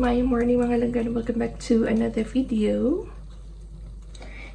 My morning mga langga, welcome back to another video.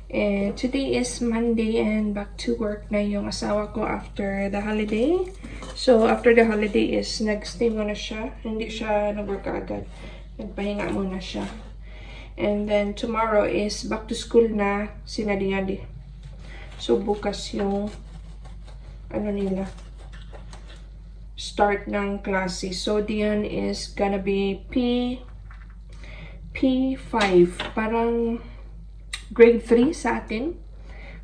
And today is Monday and back to work na yung asawa ko after the holiday. So after the holiday is nag-stay muna siya. Hindi siya nag-work agad. Nagpahinga muna siya. And then tomorrow is back to school na si Nadi. So bukas yung nila start ng klase. So diyan is gonna be P5. Parang grade 3 sa atin.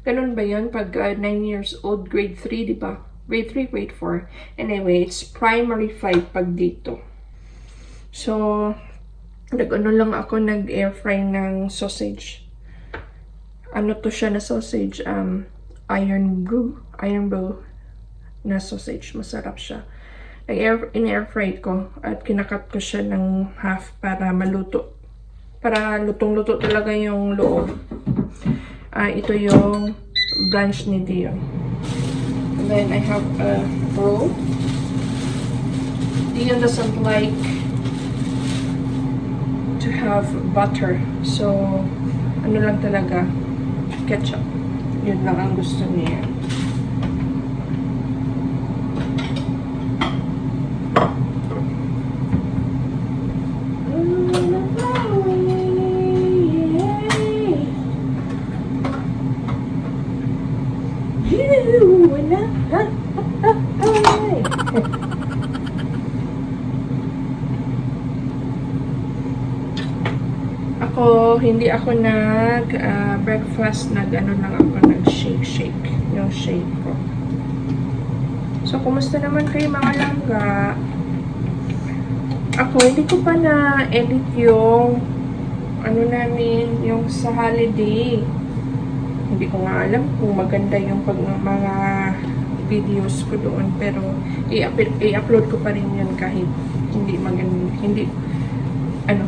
Ganun ba yun? Pag 9 years old, grade 3, di ba? Grade 3, grade 4. Anyway, it's primary 5 pag dito. So, nag-air fry ng sausage. Ano to siya na sausage? Iron brew na sausage. Masarap siya. In-air fry ko at kinakat ko siya ng half para maluto. Para lutong-luto talaga yung loob. Ito yung brunch ni Dion. And then I have a roll. Dion doesn't like to have butter. So, ano lang talaga, ketchup. Yun lang ang gusto niya. Hindi ako breakfast, lang ako nag-shake yung shake ko. So, kumusta naman kayo mga langga? Ako, hindi ko pa na-edit yung namin, yung sa holiday. Hindi ko nga alam kung maganda yung mga videos ko doon, pero i-upload ko pa rin yun kahit hindi maganda,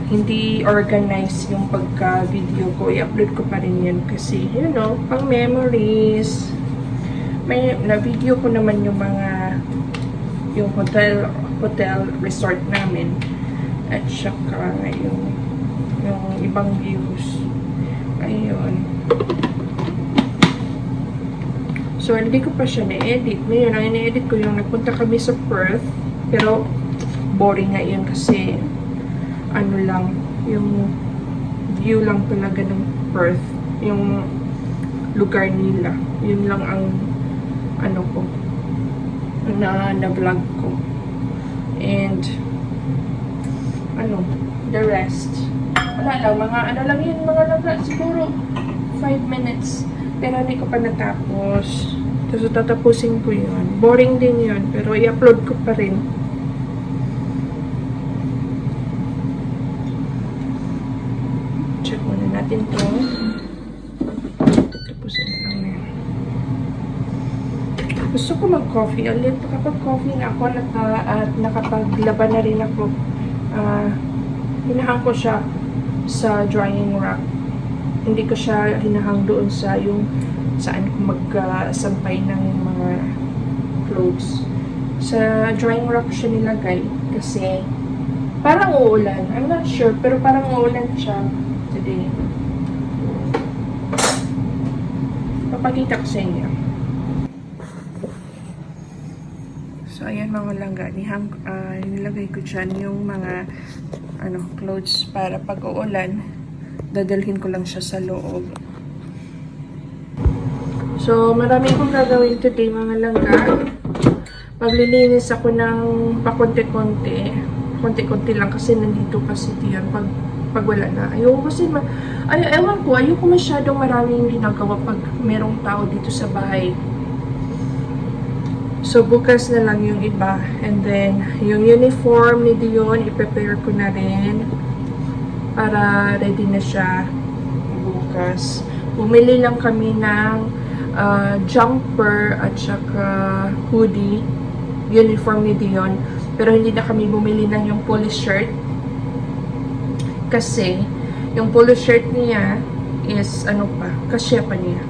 hindi organized yung pagka-video ko, i-upload ko pa rin yan kasi, pang memories. May na-video ko naman yung hotel resort namin at saka yung ibang views. Ayun. So, hindi ko pa siya na-edit. Ngayon, ang ina-edit ko yung nagpunta kami sa Perth, pero boring nga yun kasi yung view lang talaga ng Perth, yung lugar nila. Yun lang ang na-vlog ko. And the rest. Wala lang, mga siguro 5 minutes. Pero hindi ko pa natapos. Tapos tatapusin ko yun. Boring din yun, pero i-upload ko pa rin. Check muna natin to. Tapusin na lang yan. Gusto ko mag-coffee ulit. Kapag-coffee na ako at nakapaglaban na rin ako. Hinahang ko siya sa drying rack. Hindi ko siya hinahang doon sa yung saan ko magsampay ng mga clothes. Sa drying rack siya nilagay kasi parang uulan. I'm not sure, pero parang uulan siya today. Papakita ko sa inyo. So, ayan mga langga. Nilagay ko dyan yung mga clothes para pag uulan, dadalhin ko lang siya sa loob. So, marami akong gagawin today mga langga. Maglilinis ako ng pakunti-kunti. Kunti-kunti lang kasi nandito kasi diyan pag wala na. Ayoko kasi, ayoko masyadong maraming ginagawa pag merong tao dito sa bahay. So, bukas na lang yung iba. And then, yung uniform ni Dion, i-prepare ko na rin para ready na siya bukas. Bumili lang kami ng jumper at saka hoodie, uniform ni Dion. Pero hindi na kami bumili ng yung polo shirt. Kasi, yung polo shirt niya is, kasya pa niya.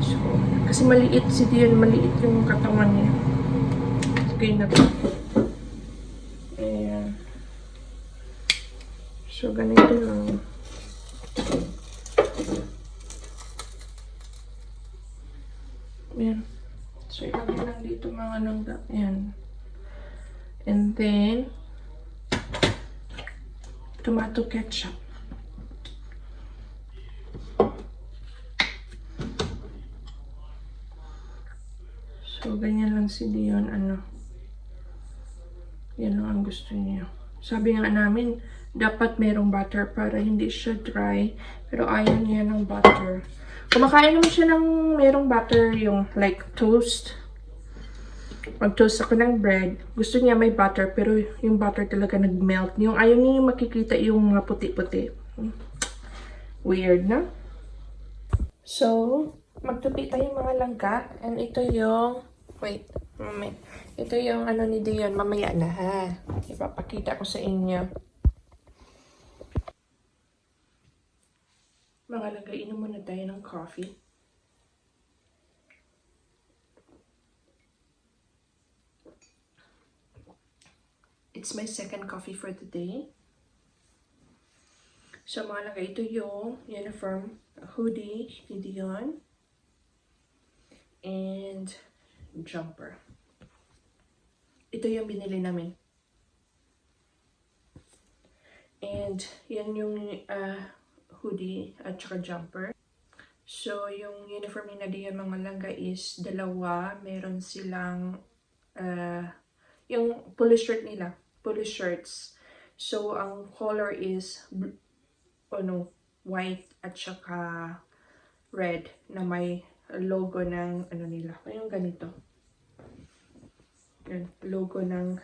So, kasi maliit si Dion, maliit yung katawan niya. Okay na po. Ayan. So, ganito lang. Yan. So, ilagay lang dito mga langga. Yan. And then, tomato ketchup. So, ganyan lang si Dion, yan lang ang gusto niya. Sabi nga namin, dapat merong butter para hindi siya dry. Pero ayaw niya ng butter. Kumakain naman siya ng merong butter, yung like toast. Mag-toast ako ng bread. Gusto niya may butter, pero yung butter talaga nag-melt. Yung ayaw niya yung makikita yung mga puti-puti. Weird, na? So, magtupi tayo mga langga. And ito yung, wait, moment. Ito yung ni Dion, mamaya na ha. Ipapakita ko sa inyo. Mga langga, inom muna tayo ng coffee. It's my second coffee for the day. So mga langga, ito yung uniform hoodie ni Dion. And jumper. Ito yung binili namin. And yan yung hoodie at saka jumper. So yung uniform ni Nadia mga langga is dalawa. Meron silang yung polo shirt nila. Polo shirts. So ang color is white at saka red na may logo ng nila. Yung ganito. Yan, logo ng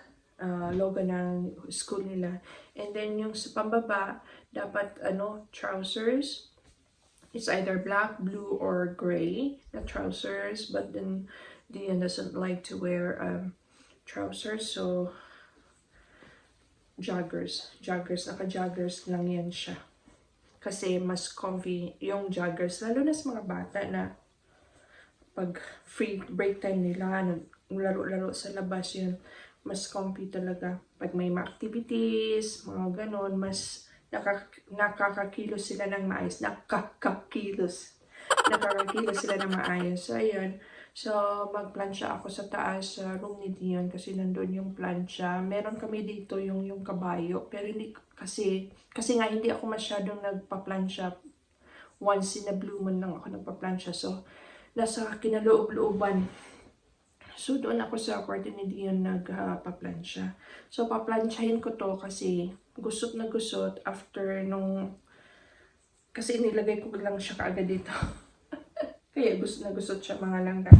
school nila. And then yung sa pambaba, dapat trousers. It's either black, blue, or gray na trousers. But then Dion doesn't like to wear trousers. So joggers. Naka-joggers lang yan siya. Kasi mas comfy yung joggers. Lalo na sa mga bata na pag free break time nila, laro-laro sa labas, yun, mas comfy talaga. Pag may mga activities, mga ganon, mas nakakakilos sila ng maayos. Nakakakilos sila ng maayos. So, ayun. So, magplansya ako sa taas sa room ni Dion kasi nandun yung plansya. Meron kami dito yung kabayo. Pero hindi, kasi nga hindi ako masyadong nagpa-plansya. Once in a blue moon lang ako nagpa-plansya. So, nasa kinaloob-looban. So, doon ako sa kwarto ni Dion nagpa-plansya. So, paplansyahin ko to kasi gusot na gusot after nung... Kasi nilagay ko lang siya kaagad dito. Kaya gusot na gusot siya mga langga.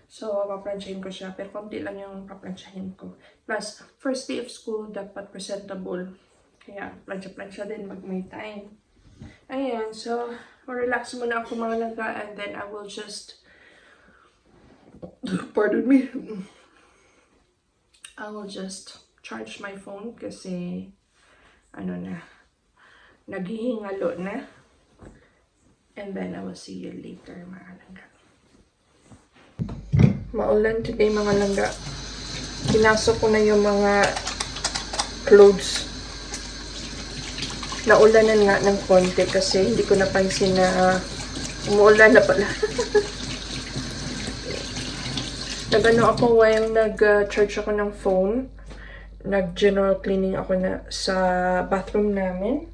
So, paplansyahin ko siya. Pero konti lang yung paplansyahin ko. Plus, first day of school, dapat presentable. Kaya, plansya-plansya din mag may time. Ayan, so, relax muna ako mga langga. And then, I will just... Pardon me. I will just charge my phone kasi naghihingalo na. And then I will see you later mga langga. Maulan today mga langga. Pinasok ko na yung mga clothes. Naulanan nga ng konti kasi hindi ko napansin na umuulan na pala. Ako while nag-charge ako ng phone. Nag-general cleaning ako na sa bathroom namin.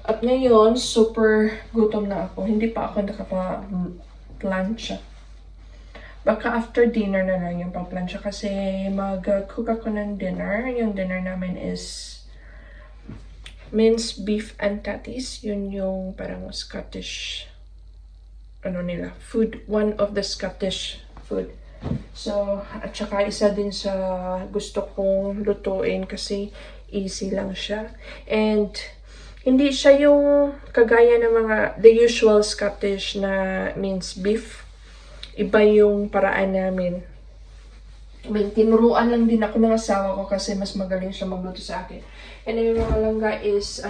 At ngayon, super gutom na ako. Hindi pa ako nakapa-plancha. Baka after dinner na lang yung pa-plancha kasi mag-cook ako ng dinner. Yung dinner namin is minced beef and tatties. Yun yung parang Scottish food. One of the Scottish food. So, at saka isa din sa gusto kong lutuin kasi easy lang siya. And hindi siya yung kagaya ng the usual Scottish na minced beef. Iba yung paraan namin. Tinuruan lang din ako ng asawa ko kasi mas magaling siya magluto sa akin. And yung mga langga is,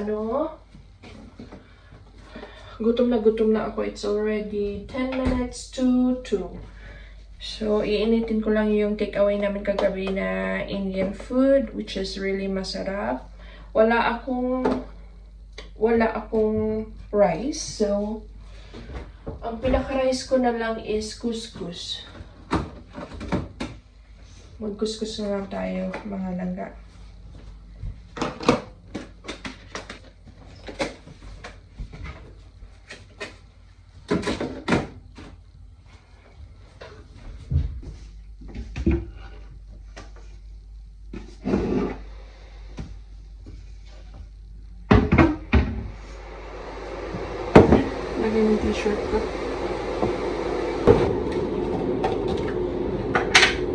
gutom na ako. It's already 10 minutes to 2. So, iinitin ko lang yung takeaway namin kagabi na Indian food, which is really masarap. Wala akong wala akong rice. So, ang pinaka-rice ko na lang is couscous. Mag-couscous na lang tayo, mga langga. Lagay ng t-shirt ko.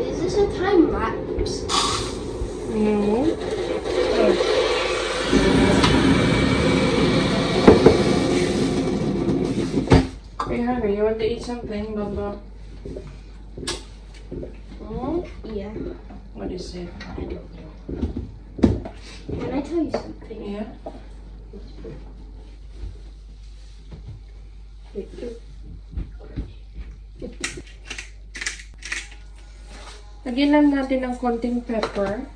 Is this a time lapse? No. Hey, Hannah, you want to eat something, Baba? Oh, Yeah. what is it? I don't know. Can I tell you something? Yeah? Lagyan lang natin ng konting pepper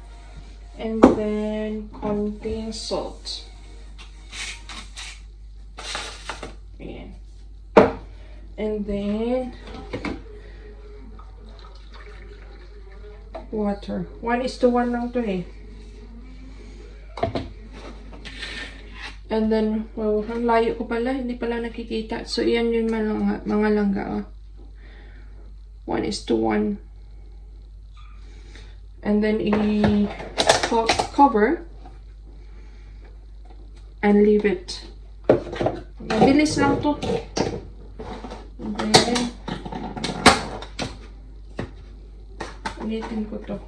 and then konting salt. Ayan. And then water. 1:1 lang to eh. And then, wow, ang layo ko pala. Hindi pala nakikita. So, iyan yung mga langga. Oh. 1:1. And then, cover and leave it. Mabilis lang to. And then, ulitin ko to.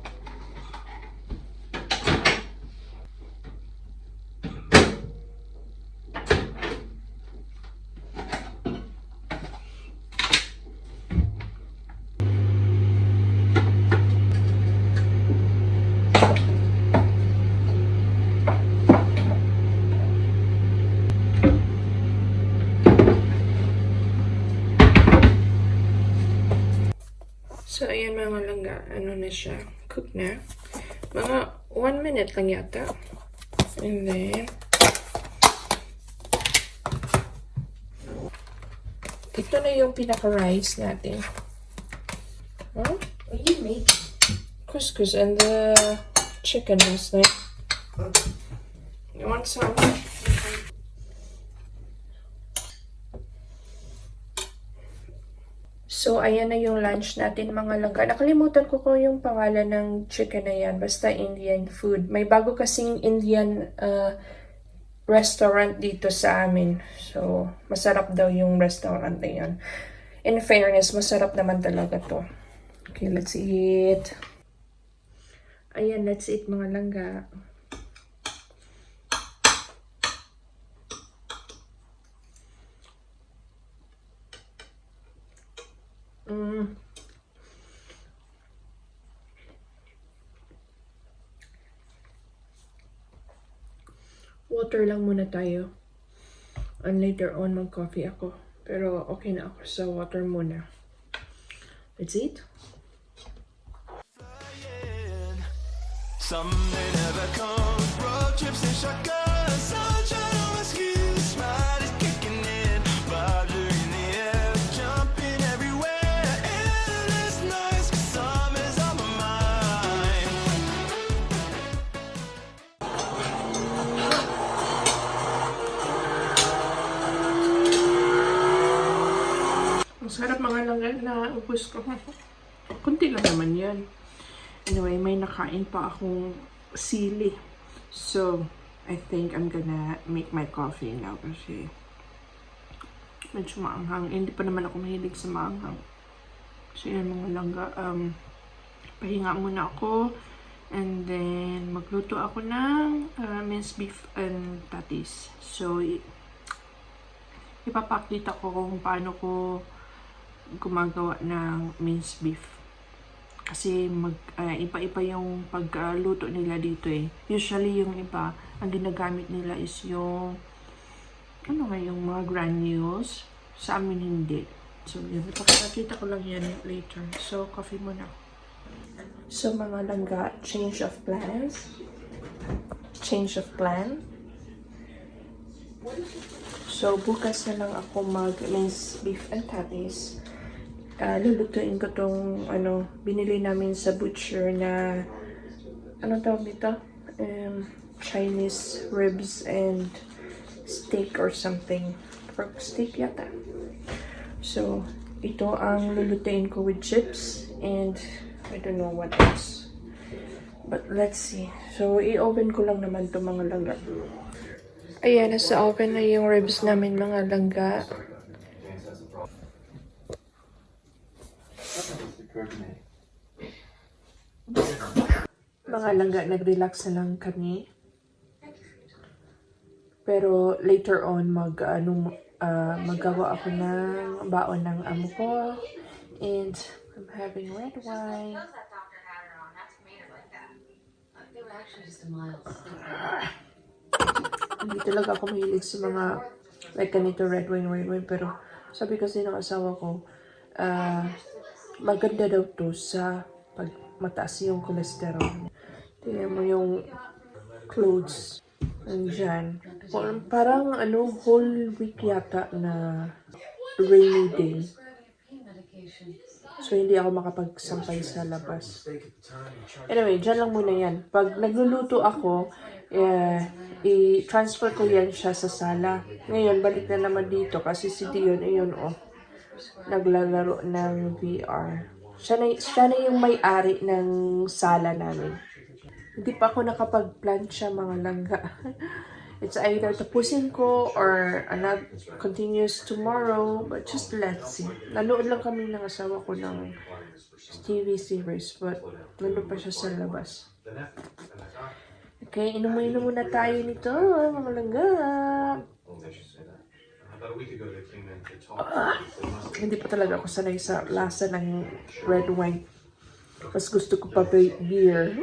So, ayan mga langga. Ano na siya? Cook na. Mga 1 minute lang yata. And then, ito na yung pinaka-rice natin. Huh? What do you make? Couscous and the chicken last night. You want some? So, ayan na yung lunch natin mga langga. Nakalimutan ko yung pangalan ng chicken na yan. Basta Indian food. May bago kasing Indian restaurant dito sa amin. So, masarap daw yung restaurant na yan. In fairness, masarap naman talaga to. Okay, let's eat. Ayan, let's eat mga langga. Water lang muna tayo. And later on, mag-coffee ako. Pero okay na ako sa water muna. Let's eat. Some may never come. Road trips and shotguns. Sunshine on my skin. Smile is kicking in. Vibes are in the air. Jumping everywhere. Endless nights. Summer's on my mind. Ang sarap mga langga na ubus ko. Kunti lang naman yan. Anyway, may nakain pa akong sili. So, I think I'm gonna make my coffee now kasi medyo maanghang. Hindi pa naman ako mahilig sa maanghang. So, yan mga langga. Pahinga muna ako. And then, magluto ako ng minced beef and patties. So, ipapakita ko kung paano ko gumagawa ng minced beef. Kasi iba-iba yung pagluto nila dito eh. Usually yung iba, ang ginagamit nila is yung yung mga granules. Sa amin hindi. So yun, ipakita ko lang yan later. So coffee muna. So mga langga, change of plans. Change of plan. So, bukas na lang ako mag-minced beef and tatties. Lulutuin ko tong, binili namin sa butcher na, anong tawag dito? Chinese ribs and steak or something. Pork steak yata. So, ito ang lulutuin ko with chips and I don't know what else. But let's see. So, i-oven ko lang naman to mga langga. Ayan, nasa oven na yung ribs namin mga langga. Mga langga, nag-relax na lang kami. Pero later on, maggawa ako ng baon ng amo ko. And I'm having red wine. that doctor had her on. That's made her like that. They were actually just a mild Hindi talaga ako mahilig sa mga like ganito red wine. Pero sabi kasi ng asawa ko, maganda daw to sa pag mataas yung cholesterol. Tingnan mo yung clothes. Nandyan. Parang whole week yata na rainy day. So, hindi ako makapagsampay sa labas. Anyway, dyan lang muna yan. Pag nagluluto ako, i-transfer ko yan siya sa sala. Ngayon, balik na naman dito kasi si Dion, ayun naglalaro ng VR. Siya na yung may-ari ng sala namin. Hindi pa ako nakapag-plancha mga langga. It's either tapusin ko or continues tomorrow. But just let's see. Nanood lang kami ng asawa ko ng TV series. But nandun pa siya sa labas. Okay, inom muna tayo nito mga langga. Hindi pa talaga ako sanay sa lasa ng red wine. Mas gusto ko pa beer.